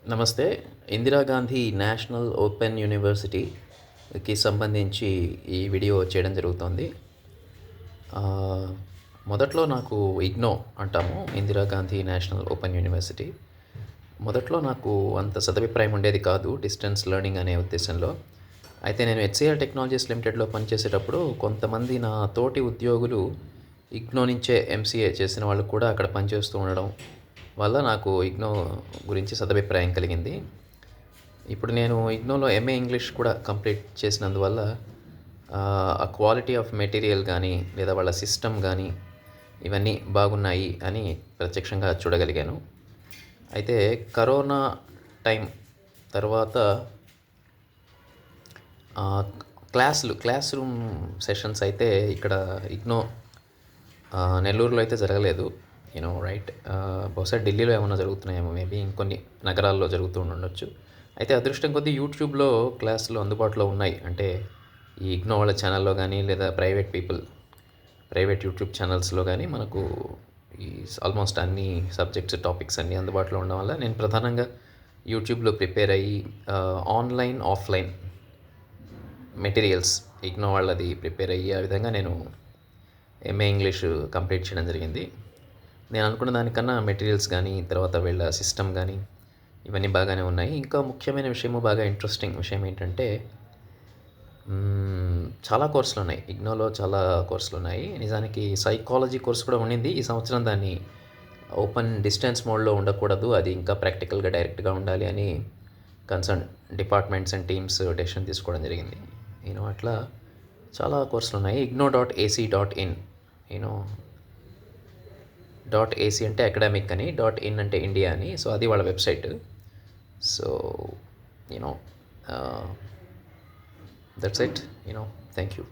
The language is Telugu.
నమస్తే. ఇందిరాగాంధీ నేషనల్ ఓపెన్ యూనివర్సిటీకి సంబంధించి ఈ వీడియో చేయడం జరుగుతోంది. మొదట్లో నాకు ఇగ్నో అంటాము, ఇందిరాగాంధీ నేషనల్ ఓపెన్ యూనివర్సిటీ. మొదట్లో నాకు అంత సదభిప్రాయం ఉండేది కాదు డిస్టెన్స్ లెర్నింగ్ అనే ఉద్దేశంలో. అయితే నేను హెచ్సిఎల్ టెక్నాలజీస్ లిమిటెడ్లో పనిచేసేటప్పుడు కొంతమంది నా తోటి ఉద్యోగులు ఇగ్నో నుంచే ఎంసీఏ చేసిన వాళ్ళు కూడా అక్కడ పనిచేస్తూ ఉండడం వల్ల నాకు ఇగ్నో గురించి సదభిప్రాయం కలిగింది. ఇప్పుడు నేను ఇగ్నోలో ఎంఏ ఇంగ్లీష్ కూడా కంప్లీట్ చేసినందువల్ల ఆ క్వాలిటీ ఆఫ్ మెటీరియల్ కానీ లేదా వాళ్ళ సిస్టమ్ కానీ ఇవన్నీ బాగున్నాయి అని ప్రత్యక్షంగా చూడగలిగాను. అయితే కరోనా టైం తర్వాత క్లాస్ రూమ్ సెషన్స్ అయితే ఇక్కడ ఇగ్నో నెల్లూరులో అయితే జరగలేదు. రైట్. బహుశా ఢిల్లీలో ఏమైనా జరుగుతున్నాయేమో, మేబీ ఇంకొన్ని నగరాల్లో జరుగుతూ ఉండొచ్చు. అయితే అదృష్టం కొద్దీ యూట్యూబ్లో క్లాసులు అందుబాటులో ఉన్నాయి. అంటే ఈ ఇగ్నో వాళ్ళ ఛానల్లో కానీ లేదా ప్రైవేట్ యూట్యూబ్ ఛానల్స్లో కానీ మనకు ఈ ఆల్మోస్ట్ అన్ని సబ్జెక్ట్స్ టాపిక్స్ అన్నీ అందుబాటులో ఉండడం వల్ల నేను ప్రధానంగా యూట్యూబ్లో ప్రిపేర్ అయ్యి ఆన్లైన్ ఆఫ్లైన్ మెటీరియల్స్ ఇగ్నో వాళ్ళది ప్రిపేర్ అయ్యి ఆ విధంగా నేను ఎంఏ ఇంగ్లీష్ కంప్లీట్ చేయడం జరిగింది. నేను అనుకున్న దానికన్నా మెటీరియల్స్ కానీ తర్వాత వీళ్ళ సిస్టమ్ కానీ ఇవన్నీ బాగానే ఉన్నాయి. ఇంకా ముఖ్యమైన విషయము, బాగా ఇంట్రెస్టింగ్ విషయం ఏంటంటే చాలా కోర్సులు ఉన్నాయి ఇగ్నోలో, చాలా కోర్సులు ఉన్నాయి. నిజానికి సైకాలజీ కోర్స్ కూడా ఉండింది. ఈ సంవత్సరం దాన్ని ఓపెన్ డిస్టెన్స్ మోడ్లో ఉండకూడదు, అది ఇంకా ప్రాక్టికల్గా డైరెక్ట్గా ఉండాలి అని concern departments and teams decision తీసుకోవడం జరిగింది. అట్లా చాలా కోర్సులు ఉన్నాయి. igno.ac.in .ac అంటే అకాడమిక్ అని, .in అంటే ఇండియా అని. సో అది వాళ్ళ website. So that's it. Thank you.